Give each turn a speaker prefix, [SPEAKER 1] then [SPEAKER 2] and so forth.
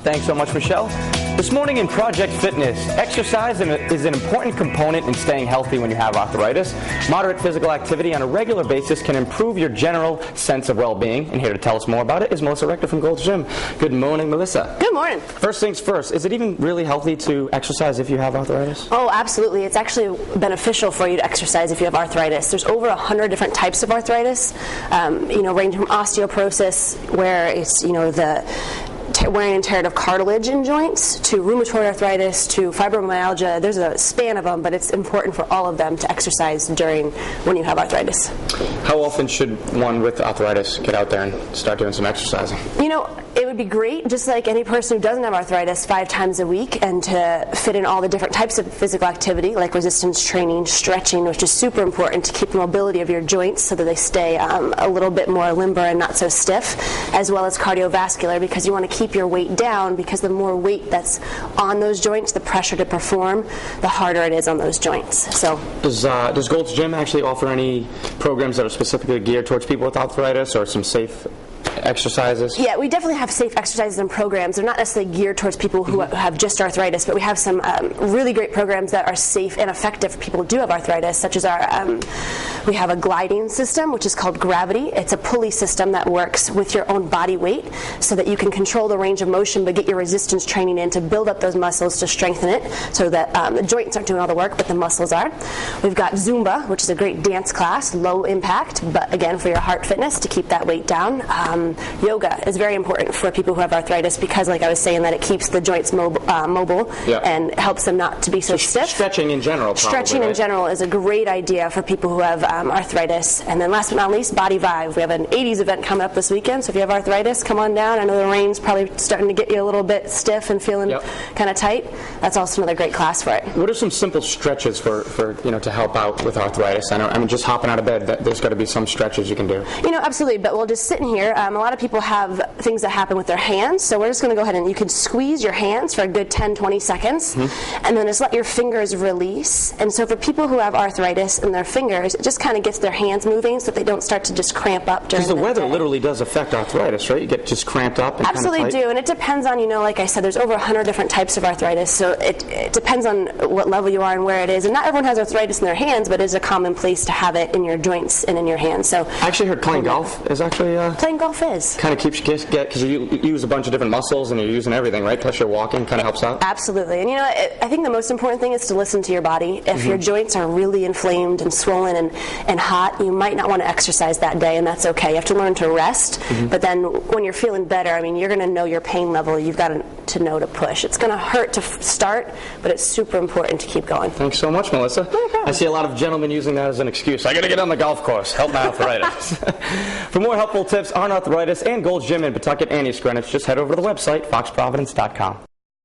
[SPEAKER 1] Thanks so much, Michelle. This morning in Project Fitness, exercise is an important component in staying healthy when you have arthritis. Moderate physical activity on a regular basis can improve your general sense of well-being. And here to tell us more about it is Melissa Rector from Gold's Gym. Good morning, Melissa.
[SPEAKER 2] Good morning.
[SPEAKER 1] First things first, is it even really healthy to exercise if you have arthritis?
[SPEAKER 2] Oh, absolutely. It's actually beneficial for you to exercise if you have arthritis. There's over 100 different types of arthritis, ranging from osteoporosis, where it's, the wearing and tear of cartilage in joints, to rheumatoid arthritis, to fibromyalgia. There's a span of them, but it's important for all of them to exercise when you have arthritis.
[SPEAKER 1] How often should one with arthritis get out there and start doing some exercising?
[SPEAKER 2] It would be great, just like any person who doesn't have arthritis, 5 times a week, and to fit in all the different types of physical activity, like resistance training, stretching, which is super important to keep the mobility of your joints so that they stay a little bit more limber and not so stiff, as well as cardiovascular, because you want to keep your weight down, because the more weight that's on those joints, the pressure to perform, the harder it is on those joints. So,
[SPEAKER 1] does Gold's Gym actually offer any programs that are specifically geared towards people with arthritis, or some safe exercises?
[SPEAKER 2] Yeah, we definitely have safe exercises and programs. They're not necessarily geared towards people who have just arthritis, but we have some really great programs that are safe and effective for people who do have arthritis, such as we have a gliding system, which is called Gravity. It's a pulley system that works with your own body weight so that you can control the range of motion but get your resistance training in to build up those muscles to strengthen it so that the joints aren't doing all the work, but the muscles are. We've got Zumba, which is a great dance class, low impact, but again for your heart fitness to keep that weight down. Yoga is very important for people who have arthritis because, like I was saying, that it keeps the joints mobile and helps them not to be so stiff.
[SPEAKER 1] Stretching in general,
[SPEAKER 2] Stretching in general is a great idea for people who have arthritis. And then last but not least, Body Vibe. We have an 80s event coming up this weekend, so if you have arthritis, come on down. I know the rain's probably starting to get you a little bit stiff and feeling kind of tight. That's also another great class for it.
[SPEAKER 1] What are some simple stretches for to help out with arthritis? I mean, just hopping out of bed, there's got to be some stretches you can do.
[SPEAKER 2] Absolutely, but we'll just sit in here. A lot of people have things that happen with their hands, so we're just going to go ahead and you can squeeze your hands for a good 10-20 seconds, and then just let your fingers release. And so for people who have arthritis in their fingers, it just kind of gets their hands moving so that they don't start to just cramp up during the day.
[SPEAKER 1] Because the weather literally does affect arthritis, right? You get just cramped up. And
[SPEAKER 2] absolutely
[SPEAKER 1] kind of tight.
[SPEAKER 2] Do, and it depends on, like I said, there's over 100 different types of arthritis, so it depends on what level you are and where it is. And not everyone has arthritis in their hands, but it's a common place to have it in your joints and in your hands. So
[SPEAKER 1] I actually heard playing golf is actually
[SPEAKER 2] playing golf is
[SPEAKER 1] kind of keeps you because you use a bunch of different muscles and you're using everything, right? Plus you're walking, kind of helps out.
[SPEAKER 2] Absolutely, and I think the most important thing is to listen to your body. If your joints are really inflamed and swollen and hot, you might not want to exercise that day, and that's okay. You have to learn to rest, but then when you're feeling better, you're going to know your pain level. You've got to know to push. It's going to hurt to start, but it's super important to keep going.
[SPEAKER 1] Thanks so much, Melissa.
[SPEAKER 2] No problem.
[SPEAKER 1] I see a lot of gentlemen using that as an excuse. I got to get on the golf course, help my arthritis. For more helpful tips on arthritis and Gold's Gym in Pawtucket and East Greenwich, just head over to the website, foxprovidence.com.